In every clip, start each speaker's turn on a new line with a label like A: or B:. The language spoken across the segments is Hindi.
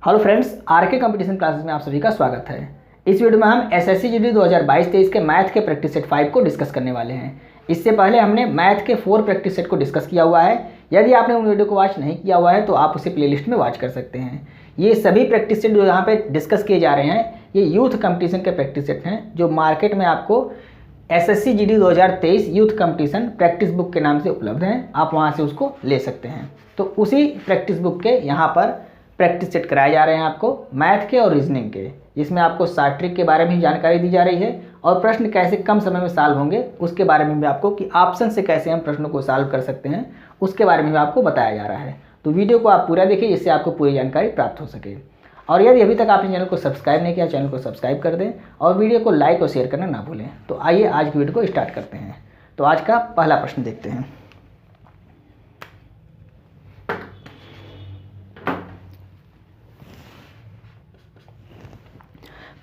A: Hello friends, RK competition classes में आप सभी का स्वागत है। इस वीडियो में हम एसएससी जीडी 2022-23 के मैथ के प्रैक्टिस सेट 5 को डिस्कस करने वाले हैं। इससे पहले हमने मैथ के 4 प्रैक्टिस सेट को डिस्कस किया हुआ है। यदि आपने उन वीडियो को वॉच नहीं किया हुआ है तो आप उसे प्लेलिस्ट में वॉच कर सकते हैं। ये सभी प्रैक्टिस सेट जो यहाँ पे डिस्कस किए जा रहे हैं ये यूथ कंपटीशन के प्रैक्टिस सेट हैं, जो मार्केट में आपको SSC GD 2023 youth competition practice book के नाम से उपलब्ध हैं। आप वहाँ से उसको ले सकते हैं। तो उसी प्रैक्टिस बुक के यहाँ पर प्रैक्टिस सेट कराए जा रहे हैं आपको मैथ के और रीजनिंग के, जिसमें आपको शॉर्ट ट्रिक के बारे में जानकारी दी जा रही है और प्रश्न कैसे कम समय में सॉल्व होंगे उसके बारे में भी आपको, कि ऑप्शन से कैसे हम प्रश्नों को सॉल्व कर सकते हैं उसके बारे में भी आपको बताया जा रहा है। तो वीडियो को आप पूरा देखिए जिससे आपको पूरी जानकारी प्राप्त हो सके। और यदि अभी तक आपने चैनल को सब्सक्राइब नहीं किया, चैनल को सब्सक्राइब कर दें और वीडियो को लाइक और शेयर करना ना भूलें। तो आइए आज की वीडियो को स्टार्ट करते हैं। तो आज का पहला प्रश्न देखते हैं।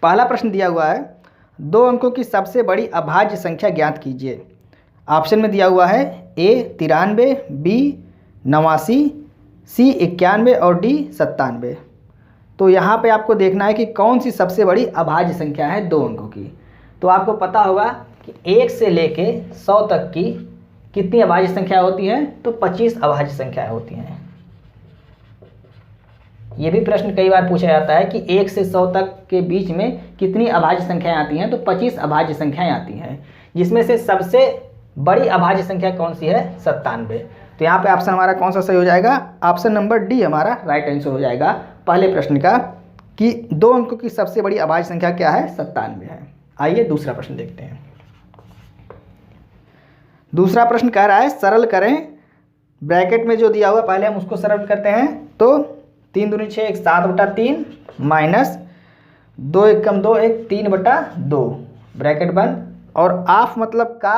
A: पहला प्रश्न दिया हुआ है, 2 अंकों की सबसे बड़ी अभाज्य संख्या ज्ञात कीजिए। ऑप्शन में दिया हुआ है ए 93, बी 89, सी 91 और डी 97। तो यहाँ पे आपको देखना है कि कौन सी सबसे बड़ी अभाज्य संख्या है 2 अंकों की। तो आपको पता होगा कि 1 से लेके 100 तक की कितनी अभाज्य संख्या होती है, तो 25 अभाज्य संख्याएं होती हैं। ये भी प्रश्न कई बार पूछा जाता है कि 1 से 100 तक के बीच में कितनी अभाज्य संख्याएं आती हैं, तो 25 अभाज्य संख्याएं आती हैं, जिसमें से सबसे बड़ी अभाज्य संख्या कौन सी है, 97। तो यहाँ पे ऑप्शन हमारा कौन सा सही हो जाएगा, ऑप्शन नंबर डी हमारा राइट आंसर हो जाएगा पहले प्रश्न का, कि 2 अंकों की सबसे बड़ी अभाज्य संख्या क्या है, 97 है। आइए दूसरा प्रश्न देखते हैं। दूसरा प्रश्न कह रहा है सरल करें, ब्रैकेट में जो दिया हुआ पहले हम उसको सरल करते हैं। तो 3 दूनी 6 7/3 माइनस 2 एकम 2 3/2 ब्रैकेट बंद, और ऑफ मतलब का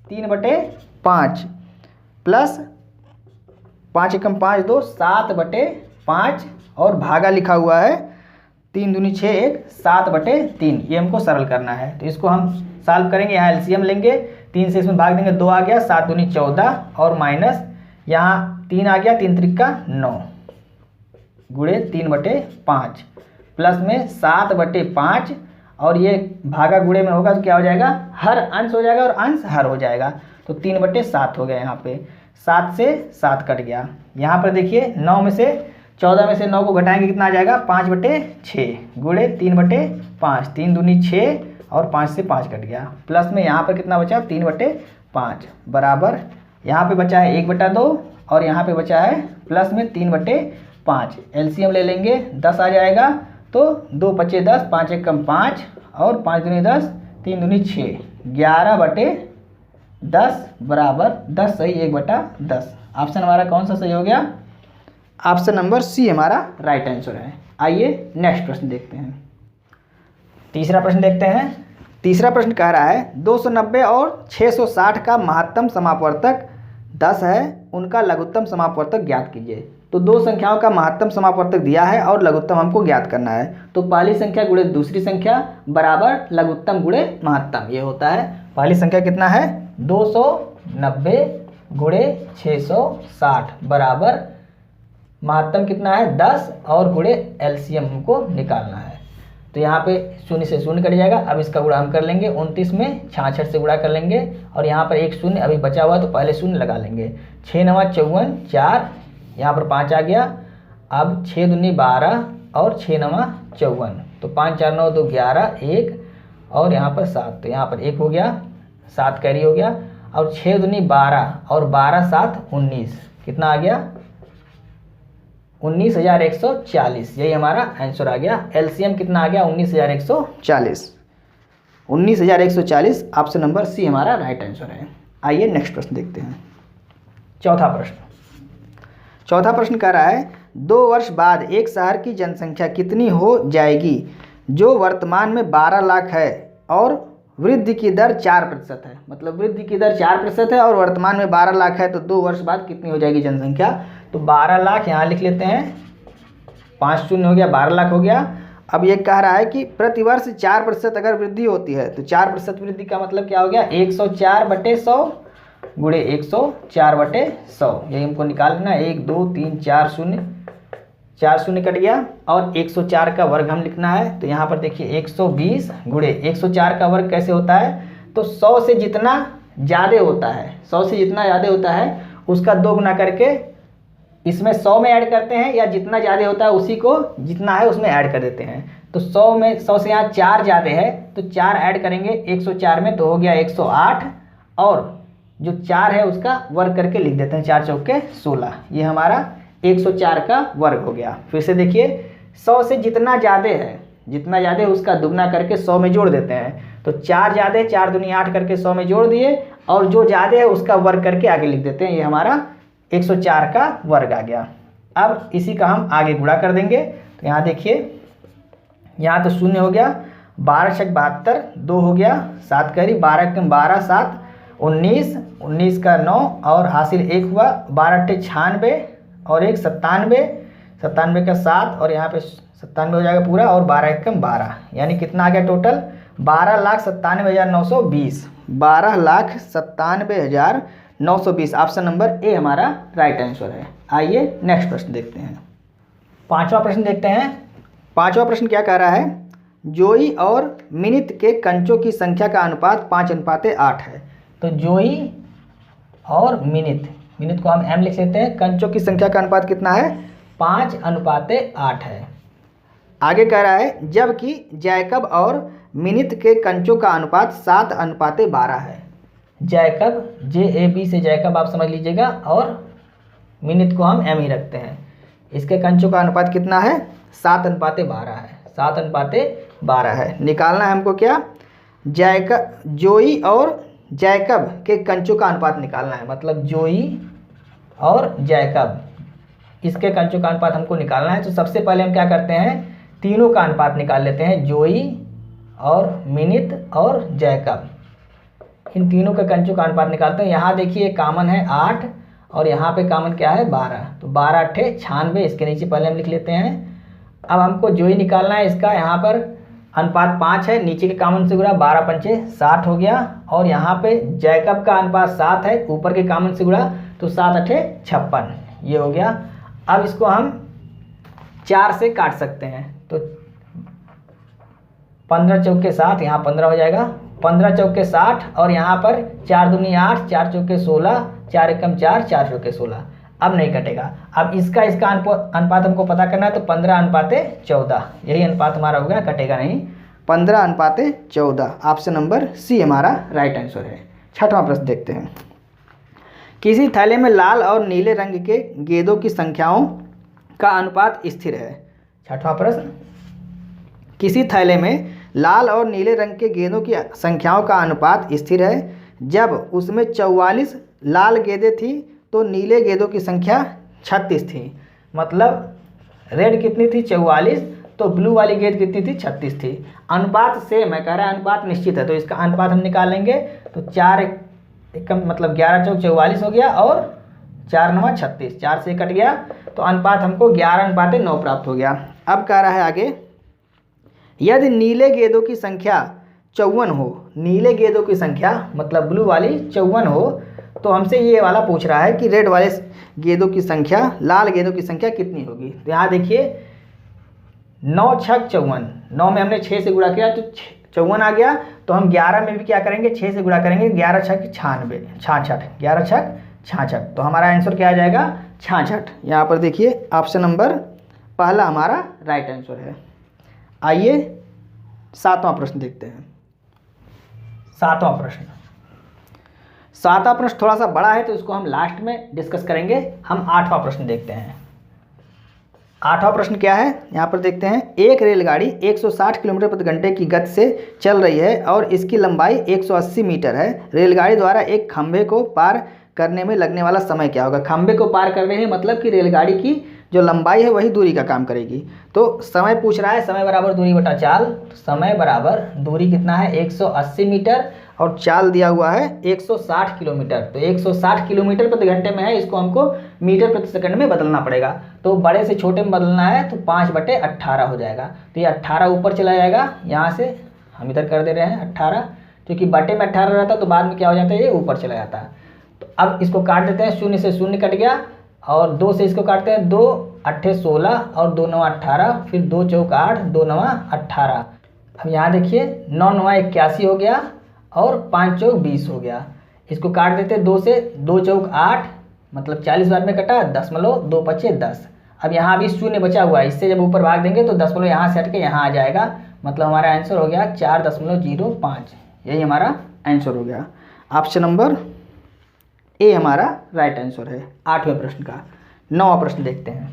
A: 3/5 प्लस 5 एकम 5 2 7/5 और भागा लिखा हुआ है 3 दूनी 6 7/3। ये हमको सरल करना है। तो इसको हम सॉल्व करेंगे। यहाँ एलसीएम लेंगे, 3 से इसमें भाग देंगे, 2 आ गया, 7 दूनी 14 और माइनस यहाँ 3 आ गया, 3 त्रिका 9 गुणे 3/5 प्लस में 7/5 और ये भागा गुणे में होगा तो क्या हो जाएगा, हर अंश हो जाएगा और अंश हर हो जाएगा। तो 3/7 हो गया। यहाँ पे 7 से 7 कट गया। यहाँ पर देखिए 9 में से 14 में से 9 को घटाएंगे, कितना आ जाएगा, 5/6 गुणे 3/5, 3 दूनी 6 और 5 से 5 कट गया, प्लस में यहाँ पर कितना बचा, 3/5 बराबर यहाँ पे बचा है 1/2 और यहाँ पे बचा है प्लस में 3/5। एलसीएम ले लेंगे, 10 आ जाएगा। तो 2 × 10, 5 एकम 5 और 5 दूनी 10, 3 दूनी 6, 11/10 बराबर 10 सही 1/10। ऑप्शन हमारा कौन सा सही हो गया, ऑप्शन नंबर सी हमारा राइट आंसर है। आइए नेक्स्ट प्रश्न देखते हैं। तीसरा प्रश्न देखते हैं। तीसरा प्रश्न कह रहा है 290 और 660 का महत्तम समापवर्तक 10 है, उनका लघुत्तम समापवर्तक ज्ञात कीजिए। तो 2 संख्याओं का महत्तम समापवर्तक दिया है और लघुत्तम हमको ज्ञात करना है। तो पहली संख्या गुणे दूसरी संख्या बराबर लघुत्तम गुणे महत्तम, ये होता है। पहली संख्या कितना है, 290 गुणे 660 बराबर महत्तम कितना है, 10 और गुणे एलसीएम हमको निकालना है। तो यहाँ पे 0 से 0 कट जाएगा। अब इसका गुणा हम कर लेंगे, 29 में 66 से गुणा कर लेंगे और यहाँ पर एक 0 अभी बचा हुआ है तो पहले 0 लगा लेंगे। 6 9 54 4, यहाँ पर 5 आ गया। अब 6 दूनी 12 और 6 9 54, तो 5 4 9 2 11 1 और यहाँ पर 7, तो यहाँ पर 1 हो गया, 7 कैरी हो गया। और 6 दूनी 12 और 12 7 19, कितना आ गया, 19,140। यही हमारा आंसर आ गया। एलसीएम कितना आ गया, 19,140। 19,140 ऑप्शन नंबर सी हमारा राइट आंसर है। आइए नेक्स्ट प्रश्न देखते हैं। चौथा प्रश्न कह रहा है 2 वर्ष बाद एक शहर की जनसंख्या कितनी हो जाएगी जो वर्तमान में 12 लाख है और वृद्धि की दर 4% है। मतलब वृद्धि की दर 4% है और वर्तमान में 12 लाख है, तो 2 वर्ष बाद कितनी हो जाएगी जनसंख्या। तो 12 लाख यहाँ लिख लेते हैं, 5 शून्य हो गया, 12 लाख हो गया। अब ये कह रहा है कि प्रतिवर्ष 4% अगर वृद्धि होती है तो 4% वृद्धि का मतलब क्या हो गया, 104/100 गुणे 104/100। यही हमको निकालना है। 1 2 3 4 0 4 शून्य कट गया, और 104 का वर्ग हम लिखना है। तो यहाँ पर देखिए 120 गुणे 104 का वर्ग कैसे होता है, तो 100 से जितना ज़्यादा होता है, 100 से जितना ज़्यादा होता है उसका 2 गुना करके इसमें 100 में ऐड करते हैं, या जितना ज़्यादा होता है उसी को जितना है उसमें ऐड कर देते हैं। तो 100 में 100 से यहाँ 4 ज़्यादा है तो 4 ऐड करेंगे 104 में, तो हो गया 108, और जो 4 है उसका वर्ग करके लिख देते हैं, 4 चौके 16। ये हमारा 104 का वर्ग हो गया। फिर से देखिए 100 से जितना ज़्यादा है, जितना ज़्यादा है उसका दुगना करके 100 में जोड़ देते हैं। तो 4 ज़्यादा है, 4 दूनी 8 करके 100 में जोड़ दिए, और जो ज़्यादा है उसका वर्ग करके आगे लिख देते हैं। ये हमारा 104 का वर्ग आ गया। अब इसी का हम आगे गुणा कर देंगे। तो यहाँ देखिए, यहाँ तो शून्य हो गया, 12 छक 72, 2 हो गया 7 करी, 12 कम 12, 7 19, 19 का 9, और हासिल 1 हुआ, 12 अट्ठे 96, और 1 97, 97 का 7, और यहाँ पे 97 हो जाएगा पूरा, और 12 एकम 12, यानी कितना आ गया टोटल 12,97,920, 12,97,920। ऑप्शन नंबर ए हमारा राइट आंसर है। आइए नेक्स्ट प्रश्न देखते हैं। पांचवा प्रश्न देखते हैं। पांचवा प्रश्न क्या कह रहा है, जोई और मिनित के कंचों की संख्या का अनुपात 5:8 है। तो जोई और मिनित, मिनित को हम m लिख लेते हैं, कंचों की संख्या का अनुपात कितना है 5:8 है। आगे कह रहा है जबकि जैकब और मिनित के कंचों का अनुपात 7:12 है। जैकब JAB से जैकब आप समझ लीजिएगा, और मिनित को हम m ही रखते हैं। इसके कंचों का अनुपात कितना है 7:12 है, 7:12 है। निकालना है हमको क्या, जैकब, जोई और जैकब के कंचों का अनुपात निकालना है, मतलब जोई और जैकब इसके कंचों का अनुपात हमको निकालना है। तो सबसे पहले हम क्या करते हैं, तीनों का अनुपात निकाल लेते हैं, जोई और मिनित और जैकब, इन तीनों के कंचों का अनुपात निकालते हैं। यहाँ देखिए कॉमन है 8, और यहाँ पे कॉमन क्या है 12, तो 12 अट्ठे 96, इसके नीचे पहले हम लिख लेते हैं। अब हमको जोई निकालना है, इसका यहाँ पर अनुपात 5 है, नीचे के कॉमन से गुणा, 12 पंचे 60 हो गया, और यहाँ पे जैकब का अनुपात 7 है, ऊपर के कॉमन से गुणा, तो 7 अट्ठे 56, ये हो गया। अब इसको हम 4 से काट सकते हैं, तो 15 चौके 7, यहाँ 15 हो जाएगा, 15 चौके 60, और यहाँ पर 4 दूनी 8, 4 चौके 16, 4 एकम 4, 4 चौके 16। अब नहीं कटेगा। अब इसका अनुपात हमको पता करना है, तो 15:14, यही अनुपात हमारा हो गया, कटेगा नहीं, 15:14। ऑप्शन नंबर सी हमारा राइट आंसर है। छठवां प्रश्न देखते हैं। किसी थैले में लाल और नीले रंग के गेंदों की संख्याओं का अनुपात स्थिर है। छठवां प्रश्न, किसी थैले में लाल और नीले रंग के गेंदों की संख्याओं का अनुपात स्थिर है। जब उसमें 44 लाल गेंदें थी तो नीले गेंदों की संख्या 36 थी। मतलब रेड कितनी थी 44, तो ब्लू वाली गेंद कितनी थी 36 थी। अनुपात सेम है, कह रहा है अनुपात निश्चित है, तो इसका अनुपात हम निकालेंगे। तो 4 एकम मतलब 11 चौक 44 हो गया, और 4 9 36, 4 से कट गया, तो अनुपात हमको 11:9 प्राप्त हो गया। अब कह रहा है आगे, यदि नीले गेंदों की संख्या 54 हो, नीले गेंदों की संख्या मतलब ब्लू वाली 54 हो, तो हमसे ये वाला पूछ रहा है कि रेड वाले गेंदों की संख्या, लाल गेंदों की संख्या कितनी होगी। तो यहाँ देखिए 9 छक 54, 9 में हमने 6 से गुणा किया तो 54 आ गया। तो हम 11 में भी क्या करेंगे, 6 से गुणा करेंगे, 11 छक 96, 66, 11 छक 66, तो हमारा आंसर क्या आ जाएगा 66। यहाँ पर देखिए ऑप्शन नंबर पहला हमारा राइट आंसर है। आइए 7वां प्रश्न देखते हैं। 7वां प्रश्न, 7वां प्रश्न थोड़ा सा बड़ा है, तो इसको हम लास्ट में डिस्कस करेंगे। हम 8वां प्रश्न देखते हैं। 8वां प्रश्न क्या है, यहाँ पर देखते हैं। एक रेलगाड़ी 160 किलोमीटर प्रति घंटे की गति से चल रही है और इसकी लंबाई 180 मीटर है। रेलगाड़ी द्वारा एक खंभे को पार करने में लगने वाला समय क्या होगा। खंभे को पार करने में मतलब कि रेलगाड़ी की जो लंबाई है वही दूरी का काम करेगी। तो समय पूछ रहा है, समय बराबर दूरी बटा चाल। समय बराबर दूरी कितना है 180 मीटर, और चाल दिया हुआ है 160 किलोमीटर। तो 160 किलोमीटर प्रति घंटे में है, इसको हमको मीटर प्रति सेकंड में बदलना पड़ेगा। तो बड़े से छोटे में बदलना है, तो 5/18 हो जाएगा। तो ये 18 ऊपर चला जाएगा, यहाँ से हम इधर कर दे रहे हैं 18, क्योंकि बटे में 18 रहता तो बाद में क्या हो जाता है, ये ऊपर चला जाता है। तो अब इसको काट देते हैं, 0 से 0 कट गया, और 2 से इसको काटते हैं, 2 अट्ठे 16 और 2 9 18, फिर 2 चौक 8, 2 9 18। अब यहाँ देखिए 9 9 81 हो गया और 5 चौक 20 हो गया। इसको काट देते हैं 2 से, 2 चौक 8 मतलब 40 बार में कटा, 2 पचे 10। अब यहाँ भी शून्य बचा हुआ है, इससे जब ऊपर भाग देंगे तो 10 यहाँ से हट के यहाँ आ जाएगा, मतलब हमारा आंसर हो गया 4.05। यही हमारा आंसर हो गया। ऑप्शन नंबर ए हमारा राइट आंसर है 8वें प्रश्न का। 9वां प्रश्न देखते हैं।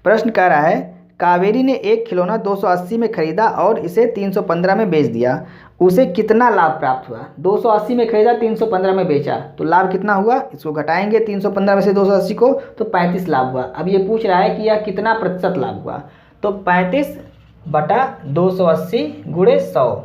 A: प्रश्न कह रहा है कावेरी ने एक खिलौना 280 में खरीदा और इसे 315 में बेच दिया, उसे कितना लाभ प्राप्त हुआ? 280 में खरीदा, 315 में बेचा, तो लाभ कितना हुआ? इसको घटाएंगे 315 में से 280 को, तो 35 लाभ हुआ। अब ये पूछ रहा है कि यह कितना प्रतिशत लाभ हुआ, तो 35/280 गुणे 100।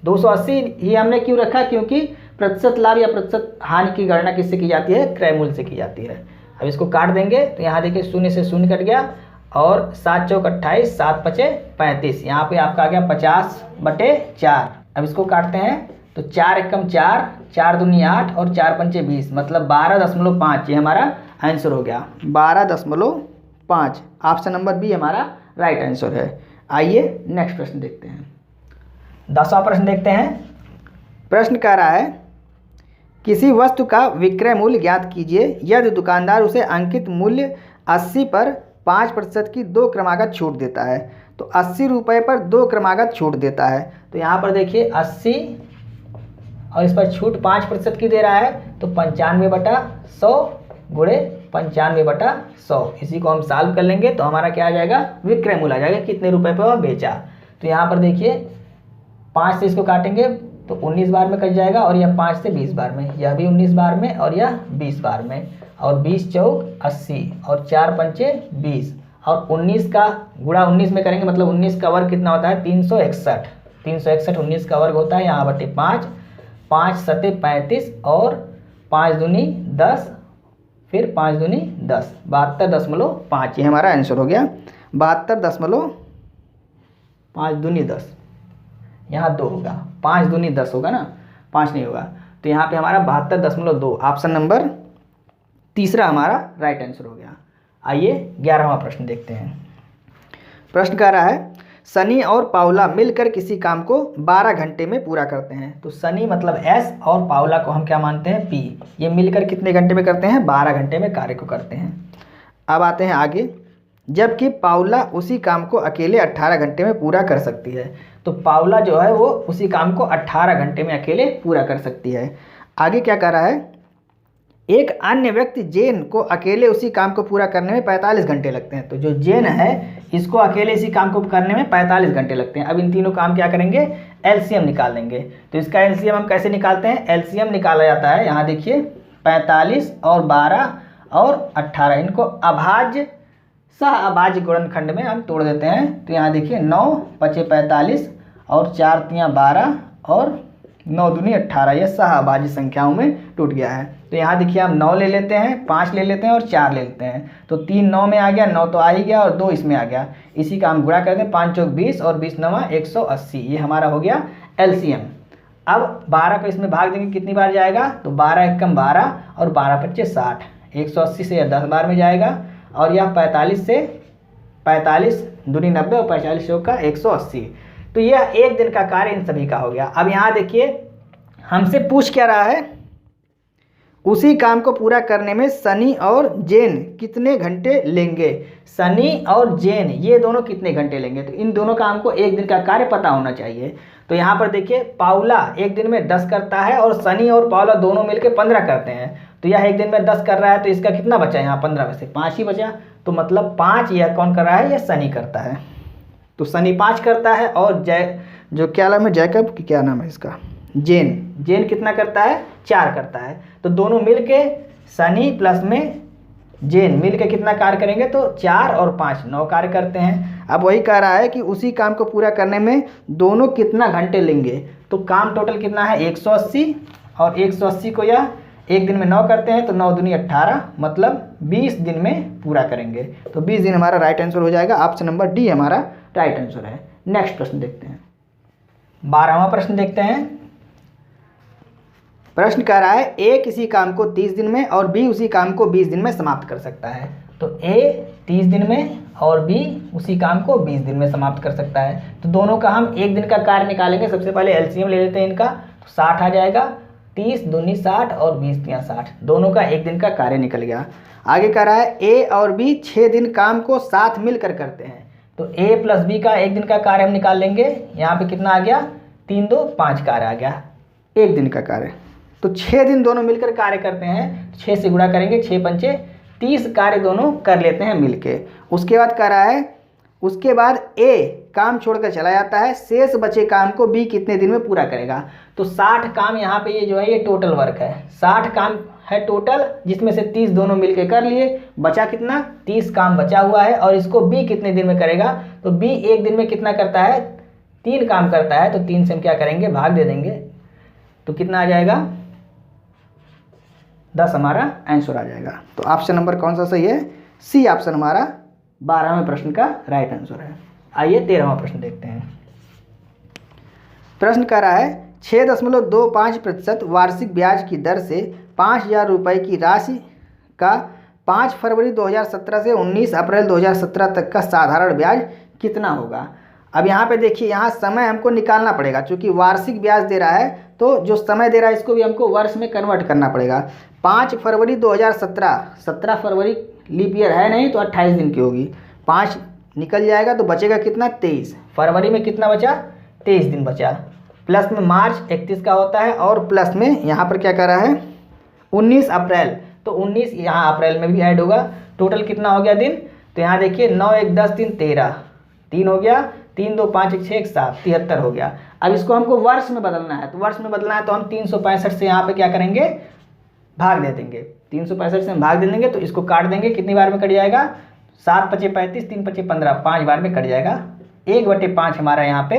A: 280 ही हमने क्यों रखा? क्योंकि प्रतिशत लाभ या प्रतिशत हानि की गणना किससे की जाती है? क्रय मूल्य से की जाती है। अब इसको काट देंगे तो यहाँ देखिए 0 से 0 कट गया और 7 चौक 28, 7 पचे 35, यहाँ पे आपका आ गया 50/4। अब इसको काटते हैं तो 4 एकम 4, 4 दूनी 8 और 4 पंचे 20, मतलब 12.5। ये हमारा आंसर हो गया 12.5। ऑप्शन नंबर बी हमारा राइट आंसर है। आइए नेक्स्ट प्रश्न देखते हैं। 10वां प्रश्न देखते हैं। प्रश्न कह रहा है किसी वस्तु का विक्रय मूल्य ज्ञात कीजिए यदि दुकानदार उसे अंकित मूल्य 80 पर 5% की 2 क्रमागत छूट देता है। तो 80 रुपये पर 2 क्रमागत छूट देता है, तो यहाँ पर देखिए 80 और इस पर छूट 5% की दे रहा है, तो 95/100 गुणे 95/100। इसी को हम सॉल्व कर लेंगे तो हमारा क्या आ जाएगा? विक्रय मूल्य आ जाएगा, कितने रुपए पर वह बेचा। तो यहाँ पर देखिए 5 से इसको काटेंगे तो 19 बार में कट जाएगा, और यह 5 से 20 बार में, यह भी 19 बार में और यह 20 बार में, और 20 चौक 80 और 4 पंचे 20, और 19 का गुणा 19 में करेंगे, मतलब 19 का वर्ग कितना होता है? 361। 361 19 का वर्ग होता है, यहाँ बटे 5, 5 सते 35 और 5 दूनी 10, फिर 5 दूनी 10, 72.5। ये हमारा आंसर हो गया 72.5 दूनी 10, यहाँ 2 होगा, 5 दूनी 10 होगा ना, 5 नहीं होगा, तो यहाँ पे हमारा 72.2। ऑप्शन नंबर तीसरा हमारा राइट आंसर हो गया। आइए 11वां प्रश्न देखते हैं। प्रश्न कह रहा है सनी और पाउला मिलकर किसी काम को 12 घंटे में पूरा करते हैं। तो सनी मतलब एस और पाउला को हम क्या मानते हैं? पी। ये मिलकर कितने घंटे में करते हैं? 12 घंटे में कार्य को करते हैं। अब आते हैं आगे, जबकि पाउला उसी काम को अकेले 18 घंटे में पूरा कर सकती है। तो पाउला जो है वो उसी काम को 18 घंटे में अकेले पूरा कर सकती है। आगे क्या कह रहा है? एक अन्य व्यक्ति जेन को अकेले उसी काम को पूरा करने में 45 घंटे लगते हैं। तो जो जेन है इसको अकेले इसी काम को करने में 45 घंटे लगते हैं। अब इन तीनों काम क्या करेंगे? एलसीएम निकाल लेंगे। तो इसका एलसीएम हम कैसे निकालते हैं? एलसीएम निकाला जाता है, यहाँ देखिए 45 और 12 और 18, इनको अभाज्य सह अभाज्य गुणनखंड में हम तोड़ देते हैं। तो यहाँ देखिए 9 पचे 45 और 4 तियाँ 12 और 9 दूनी 18, ये सह अभाज्य संख्याओं में टूट गया है। तो यहाँ देखिए हम 9 ले लेते हैं, 5 ले लेते हैं और 4 ले लेते हैं। तो 3 9 में आ गया, 9 तो आ ही गया और 2 इसमें आ गया। इसी का हम गुणा करते हैं, 5 चौक 20 और 20 9 180। ये हमारा हो गया एलसीएम। अब 12 को इसमें भाग देंगे, कितनी बार जाएगा? तो 12 एकम 12 और 12 पच्चे 60, 180 से यह 10 बार में जाएगा, और यह 45 से 45 दूनी 90 और 45 चौक का 180। तो यह एक दिन का कार्य इन सभी का हो गया। अब यहाँ देखिए हमसे पूछ क्या रहा है? उसी काम को पूरा करने में सनी और जेन कितने घंटे लेंगे? सनी और जेन ये दोनों कितने घंटे लेंगे? तो इन दोनों काम को एक दिन का कार्य पता होना चाहिए। तो यहाँ पर देखिए पाउला एक दिन में 10 करता है और सनी और पाउला दोनों मिलकर 15 करते हैं। तो यह एक दिन में 10 कर रहा है, तो इसका कितना बचा? यहाँ 15 में से 5 ही बचा। तो मतलब 5 यह कौन कर रहा है? यह सनी करता है। तो सनी 5 करता है, और जो क्या नाम है, जैकब की क्या नाम है इसका, जेन कितना करता है? 4 करता है। तो दोनों मिलके सनी प्लस में जेन मिलके कितना कार्य करेंगे? तो 4 और 5 9 कार्य करते हैं। अब वही कह रहा है कि उसी काम को पूरा करने में दोनों कितना घंटे लेंगे? तो काम टोटल कितना है? 180, और 180 को यह एक दिन में 9 करते हैं, तो 9 दूनी 18, मतलब 20 दिन में पूरा करेंगे। तो 20 दिन हमारा राइट आंसर हो जाएगा। ऑप्शन नंबर डी हमारा राइट आंसर है। नेक्स्ट प्रश्न देखते हैं। 12वां प्रश्न देखते हैं। प्रश्न कह रहा है ए किसी काम को 30 दिन में और बी उसी काम को 20 दिन में समाप्त कर सकता है। तो ए 30 दिन में और बी उसी काम को 20 दिन में समाप्त कर सकता है। तो दोनों का हम एक दिन का कार्य निकालेंगे। सबसे पहले एलसीएम ले लेते हैं इनका, तो 60 आ जाएगा, 30 दूनी 60 और 20 तिया 60, दोनों का एक दिन का कार्य निकल गया। आगे कह रहा है ए और बी 6 दिन काम को साथ मिलकर करते हैं। तो ए प्लस बी का एक दिन का कार्य हम निकाल लेंगे। यहाँ पे कितना आ गया, 3 2 5 कार्य आ गया, एक दिन का कार्य। तो 6 दिन दोनों मिलकर कार्य करते हैं, 6 से गुणा करेंगे, 6 पंचे 30 कार्य दोनों कर लेते हैं मिलके। उसके बाद कह रहा है उसके बाद ए काम छोड़कर चला जाता है, शेष बचे काम को बी कितने दिन में पूरा करेगा। तो 60 काम यहाँ पे ये जो है ये टोटल वर्क है, 60 काम है टोटल, जिसमें से 30 दोनों मिलके कर लिए, बचा कितना, 30 काम बचा हुआ है। और इसको बी कितने दिन में करेगा, तो बी एक दिन में कितना करता है, 3 काम करता है। तो 3 से हम क्या करेंगे, भाग दे देंगे, तो कितना आ जाएगा, 10 हमारा आंसर आ जाएगा। तो ऑप्शन नंबर कौन सा सही है, सी ऑप्शन हमारा 12वें प्रश्न का राइट आंसर है। आइए 13वां प्रश्न देखते हैं। प्रश्न कह रहा है 6.25% वार्षिक ब्याज की दर से 5,000 रुपये की राशि का 5 फरवरी 2017 से 19 अप्रैल 2017 तक का साधारण ब्याज कितना होगा। अब यहाँ पे देखिए, यहाँ समय हमको निकालना पड़ेगा, क्योंकि वार्षिक ब्याज दे रहा है तो जो समय दे रहा है इसको भी हमको वर्ष में कन्वर्ट करना पड़ेगा। 5 फरवरी 2017, 17 फरवरी लीप ईयर है नहीं, तो 28 दिन की होगी, 5 निकल जाएगा तो बचेगा कितना, 23। फरवरी में कितना बचा, 23 दिन बचा, प्लस में मार्च 31 का होता है, और प्लस में यहाँ पर क्या कर रहा है 19 अप्रैल, तो 19 यहाँ अप्रैल में भी ऐड होगा। टोटल कितना हो गया दिन, तो यहाँ देखिए 9 1 10 3 13, 3 हो गया, 3 2 5 1 6 1 7, 73 हो गया। अब इसको हमको वर्ष में बदलना है, तो वर्ष में बदलना है तो हम 365 से यहाँ पे क्या करेंगे, भाग दे देंगे। 365 से हम भाग दे देंगे तो इसको काट देंगे, कितनी बार में कट जाएगा, 7 पचे 35, 3 पचे 15, 5 बार में कट जाएगा। 1/5 हमारा यहाँ पे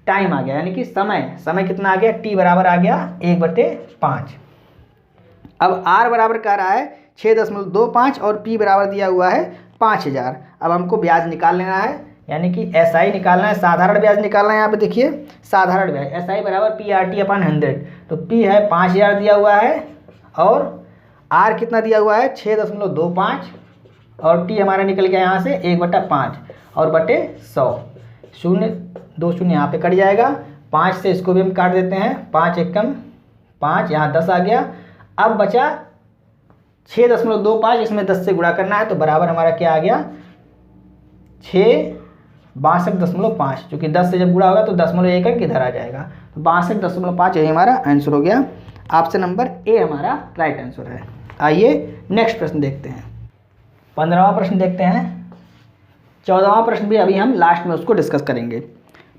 A: टाइम आ गया, यानी कि समय कितना आ गया, टी बराबर आ गया 1/5। अब आर बराबर कह रहा है 6.25 और पी बराबर दिया हुआ है 5000। अब हमको ब्याज निकाल लेना है, यानी कि एसआई निकालना है, साधारण ब्याज निकालना है। यहाँ पे देखिए साधारण ब्याज, एसआई बराबर PRT/100। तो पी है 5000 दिया हुआ है, और आर कितना दिया हुआ है 6.25, और टी हमारा निकल गया यहाँ से 1/5 और बटे 100, 0 2 0 यहाँ पे कट जाएगा। 5 से इसको भी हम काट देते हैं, 5 एकम 5, यहाँ 10 आ गया। अब बचा 6.25, इसमें 10 से गुणा करना है, तो बराबर हमारा क्या आ गया, 62.5, क्योंकि 10 से जब गुणा होगा तो 0.1 अंक इधर आ जाएगा, तो 62.5 यही हमारा आंसर हो गया। ऑप्शन नंबर ए हमारा राइट आंसर है। आइए नेक्स्ट प्रश्न देखते हैं। 15वां प्रश्न देखते हैं। 14वां प्रश्न भी अभी हम लास्ट में उसको डिस्कस करेंगे।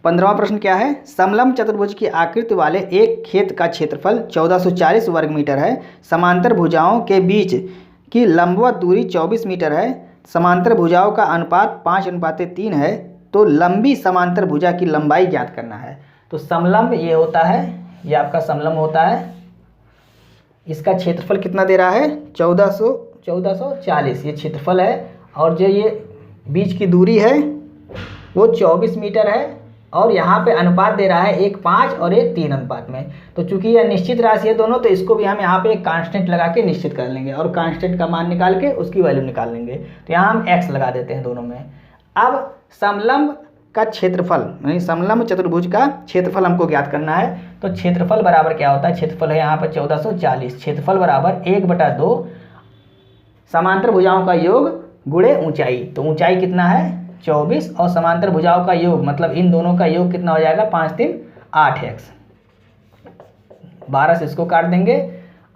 A: 15वां प्रश्न क्या है, समलंब चतुर्भुज की आकृति वाले एक खेत का क्षेत्रफल 1440 वर्ग मीटर है, समांतर भुजाओं के बीच की लंबवत दूरी 24 मीटर है, समांतर भुजाओं का अनुपात 5:3 है, तो लंबी समांतर भुजा की लंबाई ज्ञात करना है। तो समलंब ये होता है, ये आपका समलंब होता है, इसका क्षेत्रफल कितना दे रहा है, 1440 ये क्षेत्रफल है, और जो ये बीच की दूरी है वो 24 मीटर है, और यहाँ पे अनुपात दे रहा है 1 5 और 1 3 अनुपात में। तो चूंकि यह निश्चित राशि है दोनों, तो इसको भी हम यहाँ पे एक कांस्टेंट लगा के निश्चित कर लेंगे, और कांस्टेंट का मान निकाल के उसकी वैल्यू निकाल लेंगे। तो यहाँ हम x लगा देते हैं दोनों में। अब समलंब का क्षेत्रफल, यानी समलंब चतुर्भुज का क्षेत्रफल हमको ज्ञात करना है। तो क्षेत्रफल बराबर क्या होता है, क्षेत्रफल है यहाँ पर 1440, क्षेत्रफल बराबर 1/2 समांतर भुजाओं का योग गुणे ऊंचाई। तो ऊंचाई कितना है 24, और समांतर भुजाओं का योग मतलब इन दोनों का योग कितना हो जाएगा, 5 3 8x। 12 से इसको काट देंगे।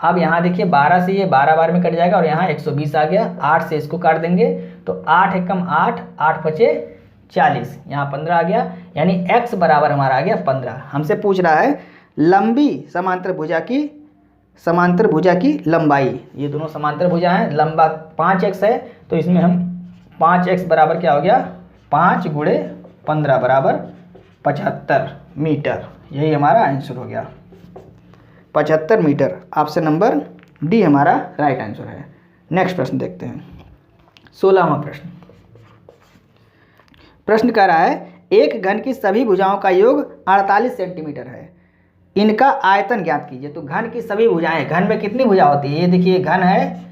A: अब यहाँ देखिए 12 से ये 12 बार में कट जाएगा, और यहाँ 120 आ गया। 8 से इसको काट देंगे, तो 8 एकम 8, 8 पचे 40, यहाँ 15 आ गया, यानी x बराबर हमारा आ गया 15। हमसे पूछ रहा है लंबी समांतर भुजा की लंबाई। ये दोनों समांतर भुजा हैं, लंबा 5x है, तो इसमें हम 5x बराबर क्या हो गया, 5 गुणे 15 बराबर 75 मीटर। यही हमारा आंसर हो गया, 75 मीटर। ऑप्शन नंबर डी हमारा राइट आंसर है। नेक्स्ट प्रश्न देखते हैं। 16वां प्रश्न। प्रश्न कह रहा है एक घन की सभी भुजाओं का योग 48 सेंटीमीटर है, इनका आयतन ज्ञात कीजिए। तो घन की सभी भुजाएं, घन में कितनी भुजा होती है, ये देखिए घन है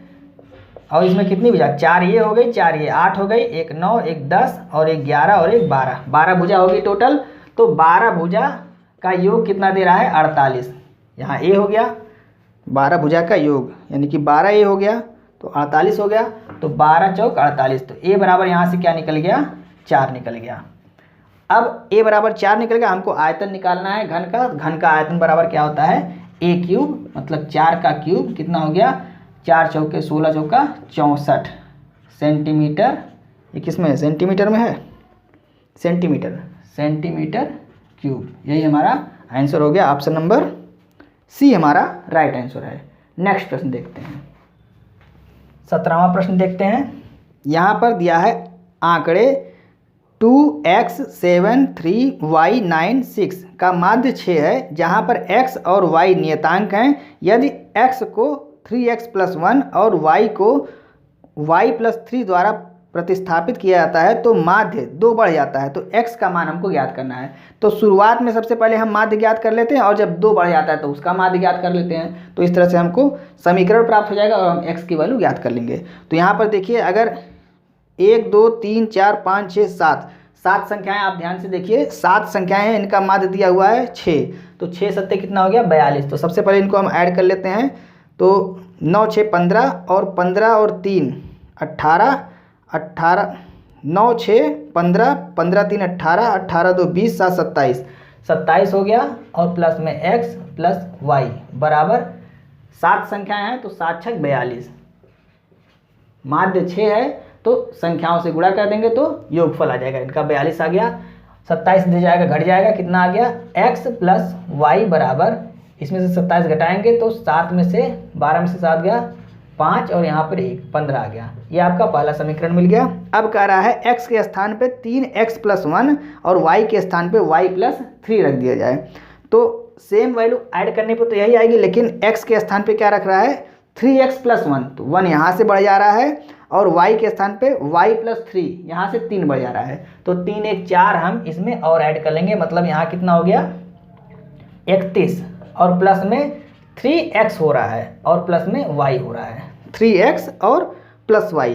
A: और इसमें कितनी भुजा, 4 ये हो गई, 4 ये, 8 हो गई, एक 9, एक 10 और एक 11 और एक 12, 12 भुजा होगी टोटल। तो 12 भुजा का योग कितना दे रहा है, 48। यहाँ ए हो गया 12 भुजा का योग, यानी कि 12 ए हो गया तो 48 हो गया। तो 12 चौक 48, तो ए बराबर यहाँ से क्या निकल गया, 4 निकल गया। अब ए बराबर 4 निकल गया, हमको आयतन निकालना है घन का। घन का आयतन बराबर क्या होता है, ए क्यूब, मतलब 4 का क्यूब कितना हो गया, 4 चौके 16 चौका 64 सेंटीमीटर। ये किस में है, सेंटीमीटर में है, सेंटीमीटर, सेंटीमीटर क्यूब। यही हमारा आंसर हो गया। ऑप्शन नंबर सी हमारा राइट आंसर है। नेक्स्ट प्रश्न देखते हैं, 17वां प्रश्न देखते हैं। यहाँ पर दिया है आंकड़े 2x 7 3 y 9 6 का माध्य 6 है, जहाँ पर x और y नियतांक हैं। यदि x को 3x + 1 और y को y + 3 द्वारा प्रतिस्थापित किया जाता है तो माध्य 2 बढ़ जाता है। तो x का मान हमको ज्ञात करना है। तो शुरुआत में सबसे पहले हम माध्य ज्ञात कर लेते हैं और जब 2 बढ़ जाता है तो उसका माध्य ज्ञात कर लेते हैं। तो इस तरह से हमको समीकरण प्राप्त हो जाएगा और हम x की वैल्यू ज्ञात कर लेंगे। तो यहाँ पर देखिए, अगर 1 2 3 4 5 6 7 7 संख्याएं आप ध्यान से देखिए, 7 संख्याएं हैं, इनका माध्य दिया हुआ है 6। तो 6 सत्ते कितना हो गया, 42। तो सबसे पहले इनको हम ऐड कर लेते हैं। तो 9 6 15 और 15 और 3 18 18 9 6 15 15 3 18 18 2 20 7 27 27 हो गया। और प्लस में x प्लस y बराबर 7 संख्याएं हैं तो 7 छक 42, माध्य 6 है तो संख्याओं से गुणा कर देंगे तो योगफल आ जाएगा इनका, 42 आ गया। 27 दे जाएगा, घट जाएगा, कितना आ गया, x प्लस वाई बराबर, इसमें से 27 घटाएंगे तो 7 में से 12 में से 7 गया 5 और यहाँ पर 1 15 आ गया। ये आपका पहला समीकरण मिल गया। अब कह रहा है x के स्थान पे 3x + 1 और y के स्थान पे y + 3 रख दिया जाए। तो सेम वैल्यू ऐड करने पे तो यही आएगी, लेकिन x के स्थान पे क्या रख रहा है, 3x + 1, तो 1 यहाँ से बढ़ जा रहा है और y के स्थान पे y + 3 यहाँ से 3 बढ़ जा रहा है। तो 3 1 4 हम इसमें और ऐड कर लेंगे, मतलब यहाँ कितना हो गया 31 और प्लस में 3x हो रहा है और प्लस में y हो रहा है, 3x और प्लस y।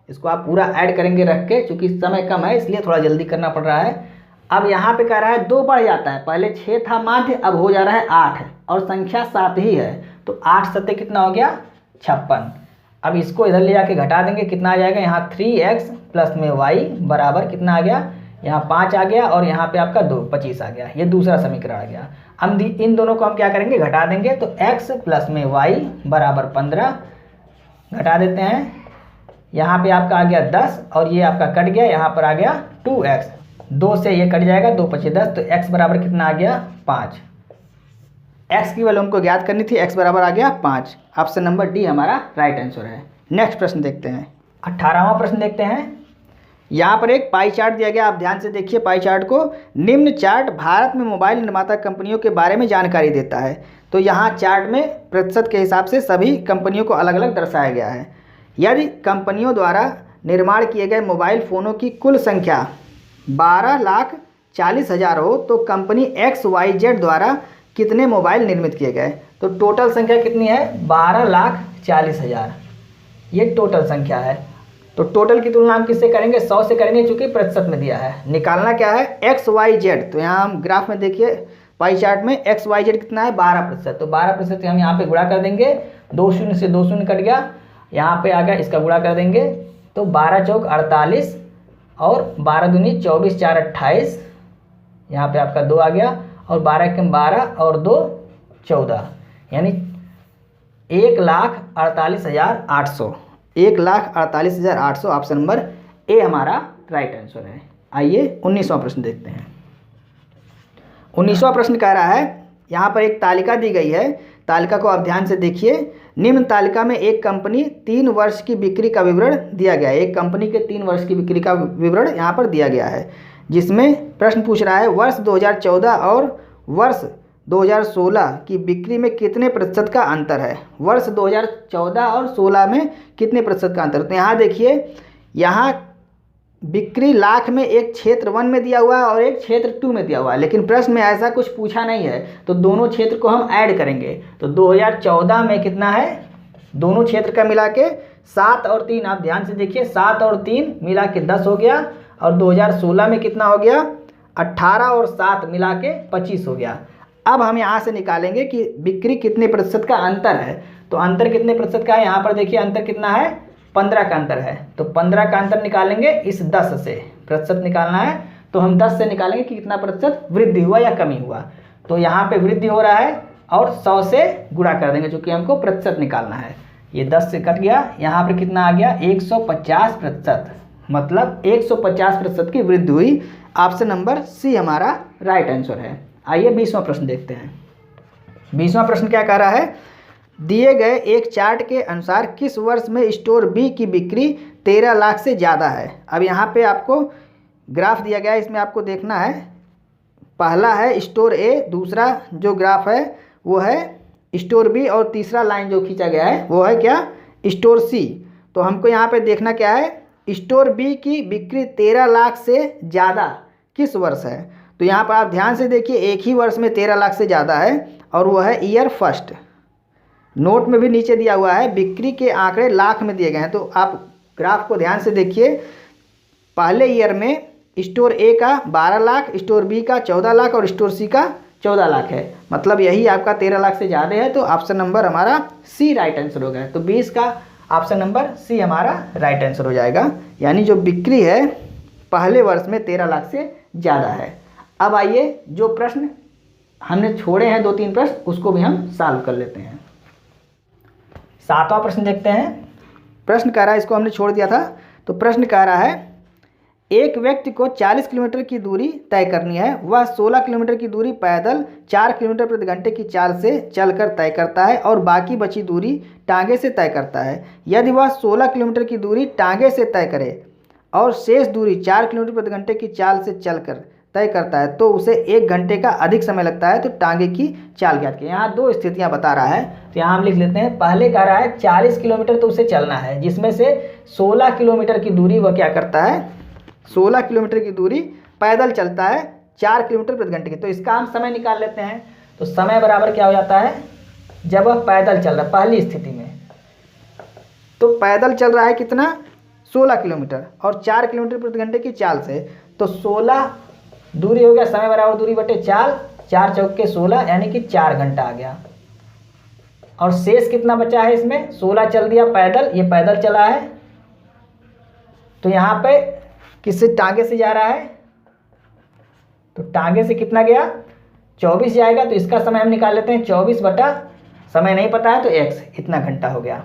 A: इसको आप पूरा ऐड करेंगे रख के, चूँकि समय कम है इसलिए थोड़ा जल्दी करना पड़ रहा है। अब यहाँ पे कह रहा है 2 बढ़ जाता है, पहले 6 था माध्य, अब हो जा रहा है 8 और संख्या 7 ही है। तो 8 सत्ते कितना हो गया 56। अब इसको इधर ले जाके घटा देंगे, कितना आ जाएगा, यहाँ 3x प्लस में y बराबर कितना आ गया, यहाँ 5 आ गया और यहाँ पे आपका 2 25 आ गया। ये दूसरा समीकरण आ गया। अब इन दोनों को हम क्या करेंगे, घटा देंगे। तो x प्लस में y बराबर 15 घटा देते हैं, यहाँ पे आपका आ गया 10 और ये आपका कट गया, यहाँ पर आ गया 2x, 2 से ये कट जाएगा, 2 5 10, तो x बराबर कितना आ गया 5। x की वैल्यू हमको ज्ञात करनी थी, x बराबर आ गया 5। ऑप्शन नंबर डी हमारा राइट आंसर है। नेक्स्ट प्रश्न देखते हैं, 18वां प्रश्न देखते हैं। यहाँ पर एक पाई चार्ट दिया गया, आप ध्यान से देखिए पाई चार्ट को। निम्न चार्ट भारत में मोबाइल निर्माता कंपनियों के बारे में जानकारी देता है। तो यहाँ चार्ट में प्रतिशत के हिसाब से सभी कंपनियों को अलग अलग दर्शाया गया है। यदि कंपनियों द्वारा निर्माण किए गए मोबाइल फ़ोनों की कुल संख्या 12,40,000 हो तो कंपनी XYZ द्वारा कितने मोबाइल निर्मित किए गए। तो टोटल संख्या कितनी है, 12,40,000, ये टोटल संख्या है। तो टोटल की तुलना हम किससे करेंगे, 100 से करेंगे, चूँकि प्रतिशत में दिया है। निकालना क्या है, XYZ। तो यहाँ हम ग्राफ में देखिए पाई चार्ट में XYZ कितना है 12%। तो 12% हम यहाँ पे गुणा कर देंगे, 2 शून्य से 2 शून्य कट गया, यहाँ पे आ गया, इसका गुणा कर देंगे तो 12 चौक 48 और 12 दूनी 24 4 28, यहाँ पे आपका 2 आ गया और 12 कम 12 और 2 14, यानी 1,48,800, 1,48,800। ऑप्शन नंबर ए हमारा राइट आंसर है। आइए 19वां प्रश्न देखते हैं। 19वां प्रश्न कह रहा है, यहाँ पर एक तालिका दी गई है, तालिका को आप ध्यान से देखिए। निम्न तालिका में एक कंपनी 3 वर्ष की बिक्री का विवरण दिया गया है। एक कंपनी के 3 वर्ष की बिक्री का विवरण यहाँ पर दिया गया है, जिसमें प्रश्न पूछ रहा है वर्ष 2014 और वर्ष 2016 की बिक्री में कितने प्रतिशत का अंतर है। वर्ष 2014 और 16 में कितने प्रतिशत का अंतर। तो यहाँ देखिए, यहाँ बिक्री लाख में एक क्षेत्र 1 में दिया हुआ है और एक क्षेत्र 2 में दिया हुआ है, लेकिन प्रश्न में ऐसा कुछ पूछा नहीं है, तो दोनों क्षेत्र को हम ऐड करेंगे। तो 2014 में कितना है, दोनों क्षेत्र का मिला के 7 और 3, आप ध्यान से देखिए 7 और 3 मिला के 10 हो गया, और 2016 में कितना हो गया, 18 और 7 मिला के 25 हो गया। अब हम यहाँ से निकालेंगे कि बिक्री कितने प्रतिशत का अंतर है। तो अंतर कितने प्रतिशत का है, यहाँ पर देखिए अंतर कितना है, 15 का अंतर है। तो 15 का अंतर निकालेंगे इस 10 से, प्रतिशत निकालना है तो हम 10 से निकालेंगे कि कितना प्रतिशत वृद्धि हुआ या कमी हुआ। तो यहाँ पे वृद्धि हो रहा है और 100 से गुणा कर देंगे, चूँकि हमको प्रतिशत निकालना है। ये 10 से कट गया, यहाँ पर कितना आ गया, 150%, मतलब 150% की वृद्धि हुई। ऑप्शन नंबर सी हमारा राइट आंसर है। आइए 20वां प्रश्न देखते हैं। 20वां प्रश्न क्या कह रहा है, दिए गए एक चार्ट के अनुसार किस वर्ष में स्टोर बी की बिक्री 13 लाख से ज़्यादा है। अब यहाँ पे आपको ग्राफ दिया गया है, इसमें आपको देखना है, पहला है स्टोर ए, दूसरा जो ग्राफ है वो है स्टोर बी, और तीसरा लाइन जो खींचा गया है वो है क्या, स्टोर सी। तो हमको यहाँ पे देखना क्या है, स्टोर बी की बिक्री 13 लाख से ज़्यादा किस वर्ष है। तो यहाँ पर आप ध्यान से देखिए, एक ही वर्ष में 13 लाख से ज़्यादा है और वो है ईयर फर्स्ट। नोट में भी नीचे दिया हुआ है, बिक्री के आंकड़े लाख में दिए गए हैं। तो आप ग्राफ को ध्यान से देखिए, पहले ईयर में स्टोर ए का 12 लाख, स्टोर बी का 14 लाख और स्टोर सी का 14 लाख है, मतलब यही आपका 13 लाख से ज़्यादा है। तो ऑप्शन नंबर हमारा सी राइट आंसर हो गया। तो 20 का ऑप्शन नंबर सी हमारा राइट आंसर हो जाएगा, यानी जो बिक्री है पहले वर्ष में 13 लाख से ज़्यादा है। अब आइए जो प्रश्न हमने छोड़े हैं 2-3 प्रश्न, उसको भी हम सॉल्व कर लेते हैं। 7वां प्रश्न देखते हैं। प्रश्न कह रहा है, इसको हमने छोड़ दिया था, तो प्रश्न कह रहा है एक व्यक्ति को 40 किलोमीटर की दूरी तय करनी है, वह 16 किलोमीटर की दूरी पैदल 4 किलोमीटर प्रति घंटे की चाल से चलकर तय करता है और बाकी बची दूरी टांगे से तय करता है। यदि वह 16 किलोमीटर की दूरी टांगे से तय करे और शेष दूरी 4 किलोमीटर प्रति घंटे की चाल से चलकर तय करता है तो उसे 1 घंटे का अधिक समय लगता है, तो टांगे की चाल ज्ञात कीजिए। यहाँ 2 स्थितियाँ बता रहा है, तो यहाँ हम लिख लेते हैं। पहले कह रहा है 40 किलोमीटर तो उसे चलना है, जिसमें से 16 किलोमीटर की दूरी वह क्या करता है, 16 किलोमीटर की दूरी पैदल चलता है 4 किलोमीटर प्रति घंटे की। तो इसका हम समय निकाल लेते हैं। तो समय बराबर क्या हो जाता है, जब वह पैदल चल रहा है पहली स्थिति में, तो पैदल चल रहा है कितना, 16 किलोमीटर और 4 किलोमीटर प्रति घंटे की चाल से, तो 16 दूरी हो गया, समय बराबर दूरी बटे चाल, 4 चौके 16 यानी कि 4 घंटा आ गया। और शेष कितना बचा है इसमें, 16 चल दिया पैदल, ये पैदल चला है, तो यहाँ पे किससे, टांगे से जा रहा है, तो टांगे से कितना गया, 24 जाएगा। तो इसका समय हम निकाल लेते हैं, 24 बटा समय नहीं पता है तो x, इतना घंटा हो गया।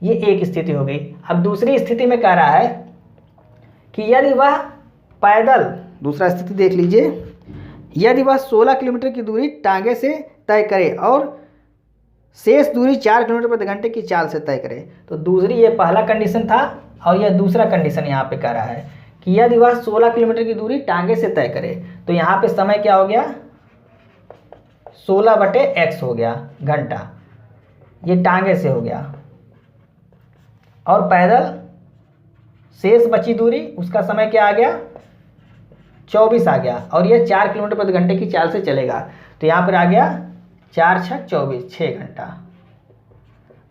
A: ये एक स्थिति हो गई। अब दूसरी स्थिति में कह रहा है कि यदि वह पैदल, दूसरा स्थिति देख लीजिए, यदि वह 16 किलोमीटर की दूरी टांगे से तय करे और शेष दूरी 4 किलोमीटर प्रति घंटे की चाल से तय करे। तो दूसरी, ये पहला कंडीशन था और यह दूसरा कंडीशन यहाँ पे कह रहा है कि यदि वह 16 किलोमीटर की दूरी टांगे से तय करे, तो यहाँ पे समय क्या हो गया, 16 बटे x हो गया घंटा, ये टांगे से हो गया, और पैदल शेष बची दूरी उसका समय क्या आ गया, 24 आ गया, और ये 4 किलोमीटर प्रति घंटे की चाल से चलेगा। तो यहाँ पर आ गया 4 × 6 = 24, 6 घंटा।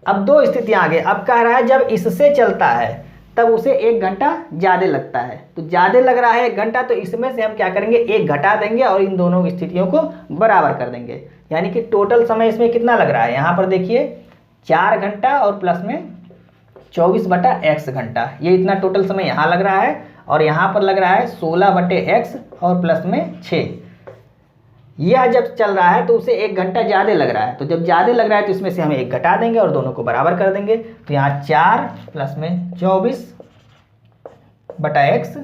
A: अब 2 स्थितियाँ आ गई। अब कह रहा है जब इससे चलता है तब उसे 1 घंटा ज़्यादा लगता है, तो ज़्यादा लग रहा है 1 घंटा, तो इसमें से हम क्या करेंगे, 1 घटा देंगे और इन दोनों स्थितियों को बराबर कर देंगे, यानी कि टोटल समय इसमें कितना लग रहा है, यहाँ पर देखिए 4 घंटा और प्लस में 24 बटा x घंटा, ये इतना टोटल समय यहाँ लग रहा है, और यहाँ पर लग रहा है 16 बटे x और प्लस में 6। यह जब चल रहा है तो उसे 1 घंटा ज़्यादा लग रहा है, तो जब ज़्यादा लग रहा है तो इसमें से हम 1 घटा देंगे और दोनों को बराबर कर देंगे। तो यहाँ 4 प्लस में 24 बटा x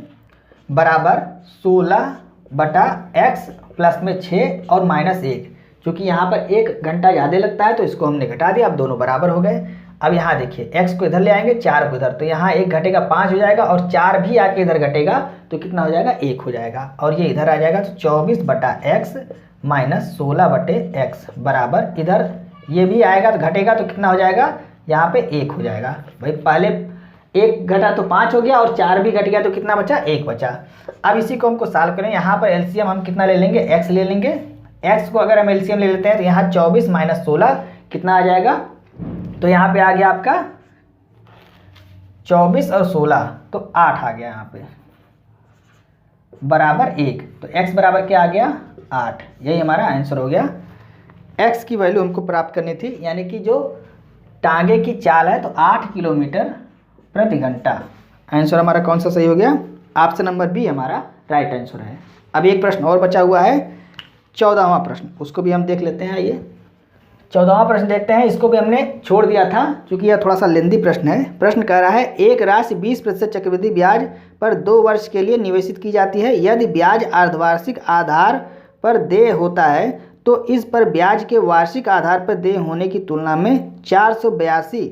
A: बराबर 16 बटा x प्लस में 6 और -1, क्योंकि यहाँ पर 1 घंटा ज़्यादा लगता है तो इसको हमने घटा दिया, अब दोनों बराबर हो गए। अब यहाँ देखिए x को इधर ले आएंगे, 4 को इधर, तो यहाँ 1 घटेगा 5 हो जाएगा, और 4 भी आके इधर घटेगा तो कितना हो जाएगा, 1 हो जाएगा, और ये इधर आ जाएगा। तो 24 बटा x माइनस 16 बटे x बराबर, इधर ये भी आएगा तो घटेगा तो कितना हो जाएगा, यहाँ पे 1 हो जाएगा। भाई पहले 1 घटा तो 5 हो गया और 4 भी घट गया तो कितना बचा, 1 बचा। अब इसी को हमको सॉल्व करें। यहाँ पर एलसीएम हम कितना ले लेंगे, x ले लेंगे। x को अगर हम एलसीएम ले लेते हैं तो यहाँ 24 माइनस 16 कितना आ जाएगा, तो यहाँ पे आ गया आपका 24 और 16 तो 8 आ गया यहाँ पे बराबर 1। तो x बराबर क्या आ गया, 8। यही हमारा आंसर हो गया। x की वैल्यू हमको प्राप्त करनी थी, यानी कि जो टांगे की चाल है तो 8 किलोमीटर प्रति घंटा। आंसर हमारा कौन सा सही हो गया, ऑप्शन नंबर बी हमारा राइट आंसर है। अब एक प्रश्न और बचा हुआ है, 14वां प्रश्न, उसको भी हम देख लेते हैं। आइए 14वां प्रश्न देखते हैं। इसको भी हमने छोड़ दिया था क्योंकि यह थोड़ा सा लेंदी प्रश्न है। प्रश्न कह रहा है एक राशि 20% चक्रवृद्धि ब्याज पर 2 वर्ष के लिए निवेशित की जाती है। यदि ब्याज अर्धवार्षिक आधार पर देय होता है तो इस पर ब्याज के वार्षिक आधार पर देय होने की तुलना में 482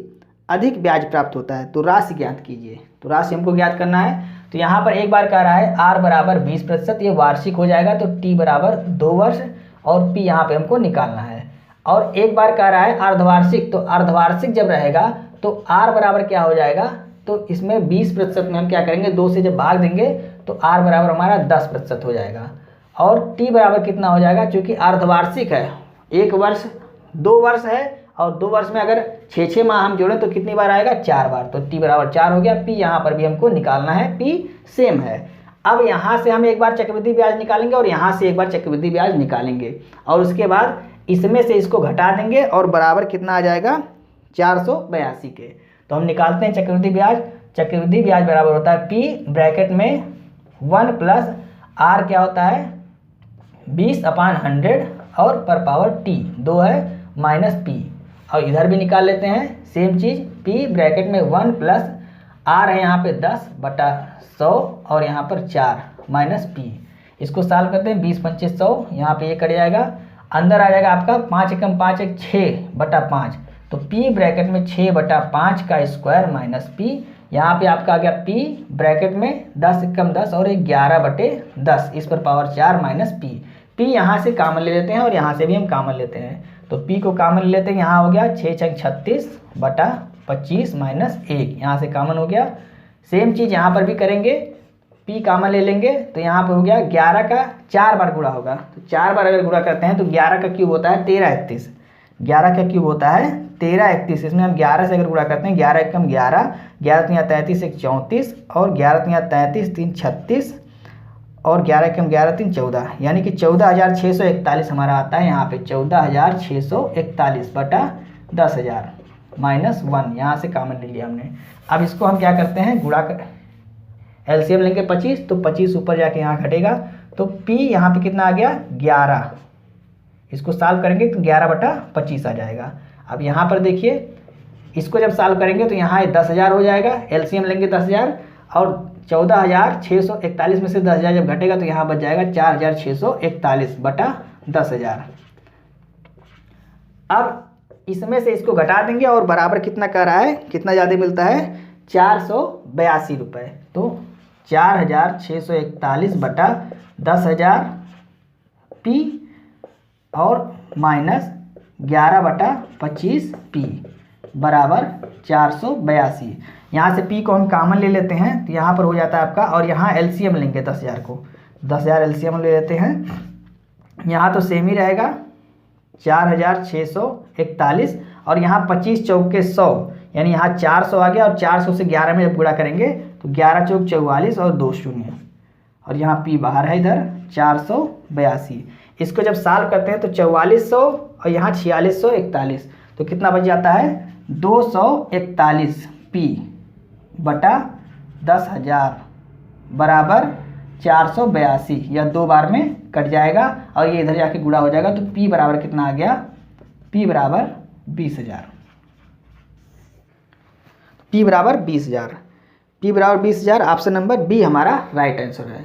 A: अधिक ब्याज प्राप्त होता है। तो राशि ज्ञात कीजिए। तो राशि हमको ज्ञात करना है। तो यहाँ पर एक बार कह रहा है r बराबर 20%, ये वार्षिक हो जाएगा तो t बराबर 2 वर्ष और p यहाँ पे हमको निकालना है। और एक बार कह रहा है अर्धवार्षिक, तो अर्धवार्षिक जब रहेगा तो r बराबर क्या हो जाएगा, तो इसमें 20% में हम क्या करेंगे, 2 से जब भाग देंगे तो r बराबर हमारा 10% हो जाएगा। और t बराबर कितना हो जाएगा, चूँकि अर्धवार्षिक है, 1 वर्ष 2 वर्ष है और 2 वर्ष में अगर 6 माह हम जोड़ें तो कितनी बार आएगा, 4 बार। तो t बराबर 4 हो गया। p यहाँ पर भी हमको निकालना है, p सेम है। अब यहाँ से हम एक बार चक्रवृद्धि ब्याज निकालेंगे और यहाँ से एक बार चक्रवृद्धि ब्याज निकालेंगे और उसके बाद इसमें से इसको घटा देंगे और बराबर कितना आ जाएगा, 482 के। तो हम निकालते हैं चक्रवृद्धि ब्याज। चक्रवृद्धि ब्याज बराबर होता है p ब्रैकेट में 1 प्लस r क्या होता है 20/100 और पर पावर t 2 है माइनस p। और इधर भी निकाल लेते हैं सेम चीज़, p ब्रैकेट में 1 प्लस r है यहाँ पे 10/100 और यहाँ पर 4 माइनस p। इसको सॉल्व करते हैं, 20×5 = 100, यहाँ पे ये कट जाएगा, अंदर आ जाएगा आपका 5 एकम 5 एक 6/5। तो p ब्रैकेट में 6/5 का स्क्वायर माइनस p, यहाँ पे आपका आ गया p ब्रैकेट में 10 एकम 10 और 11/10 इस पर पावर 4 माइनस p। p यहाँ से कॉमन ले लेते हैं और यहाँ से भी हम कॉमन लेते हैं। तो p को कॉमन ले लेते हैं, यहाँ हो गया 6×36/25 माइनस 1, यहाँ से कॉमन हो गया। सेम चीज़ यहाँ पर भी करेंगे, p कॉमन ले लेंगे तो यहाँ पे हो गया 11 का 4 बार गुणा होगा। तो 4 बार अगर गुणा करते हैं तो 11 का क्यूब होता है 1331। 11 का क्यूब होता है 1331। इसमें हम 11 से अगर गुणा करते हैं, 11 एकम 11, 11 33 एक 34 और 11 33 3 36 और 11 एकम 11 3 14, यानी कि 14,641 हमारा आता है। यहाँ पे 14,641/10,000 माइनस 1, यहाँ से कॉमन ले लिया हमने। अब इसको हम क्या करते हैं, गुणा कर एलसीएम लेंगे 25, तो 25 ऊपर जाके यहाँ घटेगा तो p यहाँ पे कितना आ गया 11। इसको सॉल्व करेंगे तो 11/25 आ जाएगा। अब यहाँ पर देखिए इसको जब सॉल्व करेंगे तो यहाँ 10,000 हो जाएगा, एलसीएम लेंगे 10,000 और 14,641 में से 10,000 जब घटेगा तो यहाँ बच जाएगा 4,641/10,000। अब इसमें से इसको घटा देंगे और बराबर कितना कह रहा है, कितना ज़्यादा मिलता है 482 रुपये। तो 4,641/10,000 p और माइनस 11/25 p बराबर 482। यहाँ से p को हम कॉमन ले लेते हैं तो यहाँ पर हो जाता है आपका, और यहाँ एलसीएम लेंगे 10,000 को, 10,000 एलसीएम ले लेते हैं। यहाँ तो सेम ही रहेगा 4,641 और यहाँ 25 चौके 100, यानी यहाँ 400 आ गया और 400 से 11 में जब गुणा करेंगे तो 11 चौक 44 और 2 शून्य और यहाँ p बाहर है इधर 482। इसको जब सॉल्व करते हैं तो 4400 और यहाँ 4641, तो कितना बच जाता है 241 p/10,000 बराबर 482। यह 2 बार में कट जाएगा और ये इधर जाके गुणा हो जाएगा तो p बराबर कितना आ गया, p बराबर 20,000। p बराबर 20,000, p बराबर 20,000, ऑप्शन नंबर बी हमारा राइट आंसर है।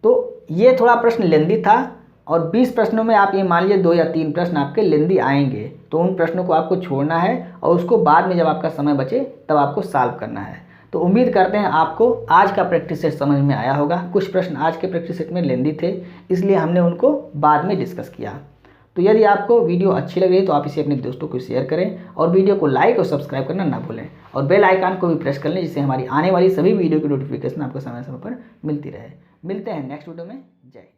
A: तो ये थोड़ा प्रश्न लेंदी था और 20 प्रश्नों में आप ये मान लीजिए 2 या 3 प्रश्न आपके लेंदी आएंगे, तो उन प्रश्नों को आपको छोड़ना है और उसको बाद में जब आपका समय बचे तब आपको सॉल्व करना है। तो उम्मीद करते हैं आपको आज का प्रैक्टिस सेट समझ में आया होगा। कुछ प्रश्न आज के प्रैक्टिस सेट में लेंदी थे, इसलिए हमने उनको बाद में डिस्कस किया। तो यदि आपको वीडियो अच्छी लग रही है तो आप इसे अपने दोस्तों को शेयर करें और वीडियो को लाइक और सब्सक्राइब करना ना भूलें और बेल आइकन को भी प्रेस कर लें, जिससे हमारी आने वाली सभी वीडियो की नोटिफिकेशन आपको समय समय पर मिलती रहे। मिलते हैं नेक्स्ट वीडियो में। जय।